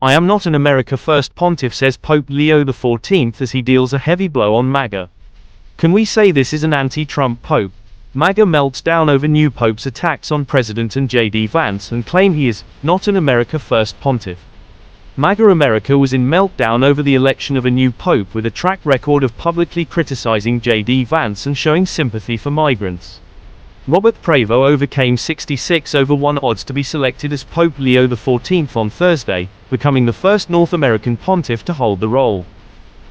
I am not an America First pontiff, says Pope Leo XIV as he deals a heavy blow on MAGA. Can we say this is an anti-Trump pope? MAGA melts down over new pope's attacks on President and JD Vance and claim he is not an America First pontiff. MAGA America was in meltdown over the election of a new pope with a track record of publicly criticizing JD Vance and showing sympathy for migrants. Robert Prevost overcame 66-1 odds to be selected as Pope Leo XIV on Thursday, becoming the first North American pontiff to hold the role.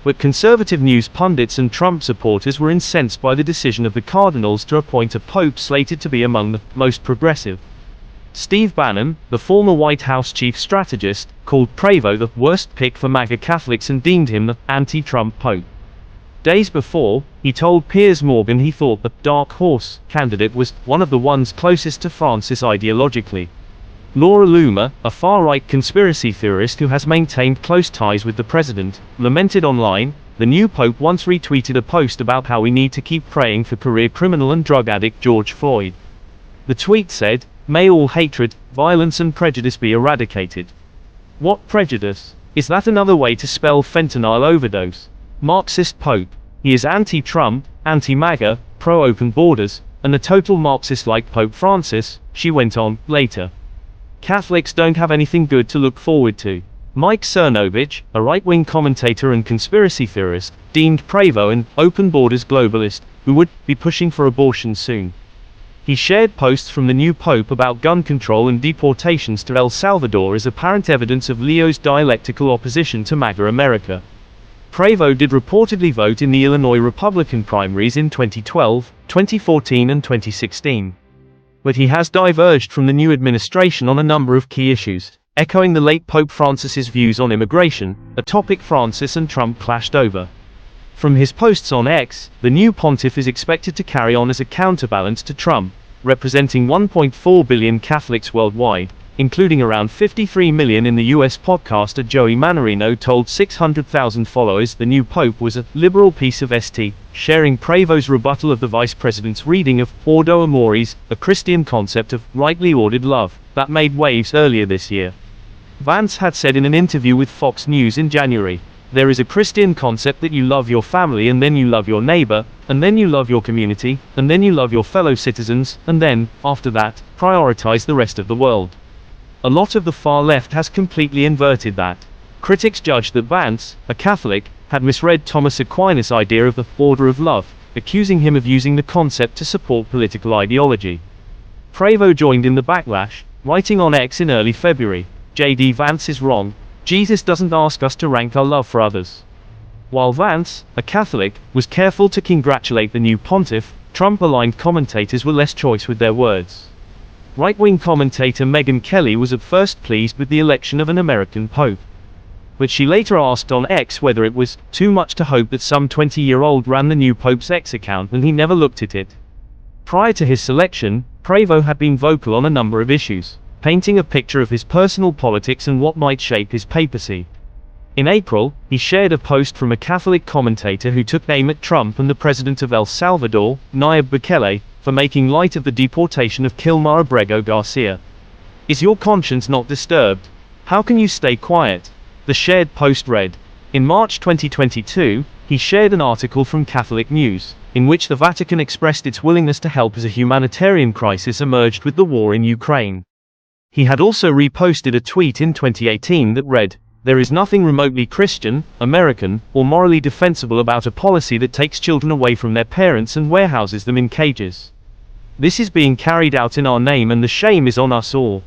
But conservative news pundits and Trump supporters were incensed by the decision of the cardinals to appoint a pope slated to be among the most progressive. Steve Bannon, the former White House chief strategist, called Prevost the worst pick for MAGA Catholics and deemed him the anti-Trump pope. Days before, he told Piers Morgan he thought the dark horse candidate was one of the ones closest to Francis ideologically. Laura Loomer, a far-right conspiracy theorist who has maintained close ties with the president, lamented online, "The new pope once retweeted a post about how we need to keep praying for career criminal and drug addict George Floyd. The tweet said, 'May all hatred, violence and prejudice be eradicated.' What prejudice? Is that another way to spell fentanyl overdose? Marxist pope. He is anti-Trump, anti-MAGA, pro-open borders, and a total Marxist like Pope Francis," she went on, later. Catholics don't have anything good to look forward to. Mike Cernovich, a right-wing commentator and conspiracy theorist, deemed Prevost an open borders globalist, who would be pushing for abortion soon. He shared posts from the new pope about gun control and deportations to El Salvador as apparent evidence of Leo's dialectical opposition to MAGA America. Prevost did reportedly vote in the Illinois Republican primaries in 2012, 2014 and 2016. But he has diverged from the new administration on a number of key issues, echoing the late Pope Francis's views on immigration, a topic Francis and Trump clashed over. From his posts on X, the new pontiff is expected to carry on as a counterbalance to Trump, representing 1.4 billion Catholics worldwide, including around 53 million in the US. Podcaster Joey Manorino told 600,000 followers the new pope was a liberal piece of st, sharing Prevost's rebuttal of the vice president's reading of Ordo Amoris, a Christian concept of rightly ordered love, that made waves earlier this year. Vance had said in an interview with Fox News in January, "There is a Christian concept that you love your family and then you love your neighbor, and then you love your community, and then you love your fellow citizens, and then, after that, prioritize the rest of the world." A lot of the far left has completely inverted that. Critics judged that Vance, a Catholic, had misread Thomas Aquinas' idea of the order of love, accusing him of using the concept to support political ideology. Prevost joined in the backlash, writing on X in early February, "JD Vance is wrong. Jesus doesn't ask us to rank our love for others." While Vance, a Catholic, was careful to congratulate the new pontiff, Trump-aligned commentators were less choice with their words. Right-wing commentator Megyn Kelly was at first pleased with the election of an American pope. But she later asked on X whether it was too much to hope that some 20-year-old ran the new pope's X account and he never looked at it. Prior to his selection, Prevost had been vocal on a number of issues, painting a picture of his personal politics and what might shape his papacy. In April, he shared a post from a Catholic commentator who took aim at Trump and the president of El Salvador, Nayib Bukele, for making light of the deportation of Kilmar Abrego Garcia. "Is your conscience not disturbed? How can you stay quiet?" The shared post read. In March 2022, he shared an article from Catholic News, in which the Vatican expressed its willingness to help as a humanitarian crisis emerged with the war in Ukraine. He had also reposted a tweet in 2018 that read, "There is nothing remotely Christian, American, or morally defensible about a policy that takes children away from their parents and warehouses them in cages. This is being carried out in our name and the shame is on us all."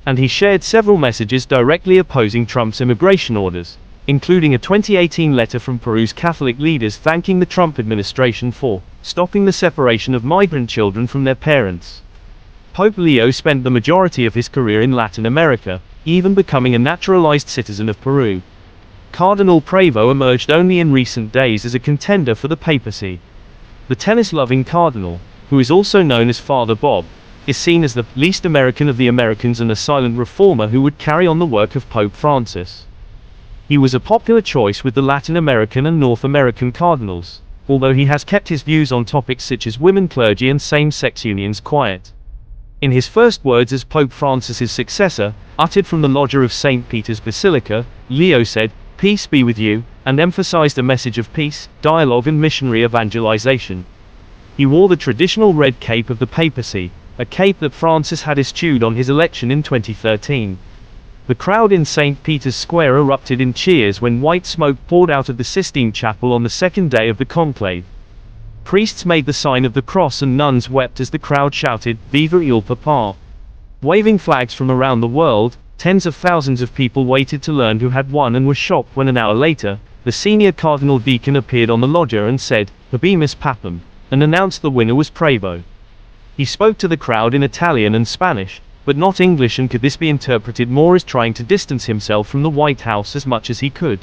And he shared several messages directly opposing Trump's immigration orders, including a 2018 letter from Peru's Catholic leaders thanking the Trump administration for stopping the separation of migrant children from their parents. Pope Leo spent the majority of his career in Latin America, even becoming a naturalized citizen of Peru. Cardinal Prevost emerged only in recent days as a contender for the papacy. The tennis-loving cardinal, who is also known as Father Bob, is seen as the least American of the Americans and a silent reformer who would carry on the work of Pope Francis. He was a popular choice with the Latin American and North American cardinals, although he has kept his views on topics such as women clergy and same-sex unions quiet. In his first words as Pope Francis's successor, uttered from the loggia of St. Peter's Basilica, Leo said, "Peace be with you," and emphasized a message of peace, dialogue and missionary evangelization. He wore the traditional red cape of the papacy, a cape that Francis had eschewed on his election in 2013. The crowd in St. Peter's Square erupted in cheers when white smoke poured out of the Sistine Chapel on the second day of the conclave. Priests made the sign of the cross and nuns wept as the crowd shouted, "Viva il Papa!" Waving flags from around the world, tens of thousands of people waited to learn who had won and were shocked when an hour later, the senior cardinal deacon appeared on the loggia and said, "Habemus Papam," and announced the winner was Prevost. He spoke to the crowd in Italian and Spanish, but not English, and could this be interpreted more as trying to distance himself from the White House as much as he could?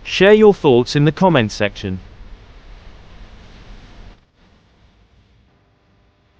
Share your thoughts in the comment section.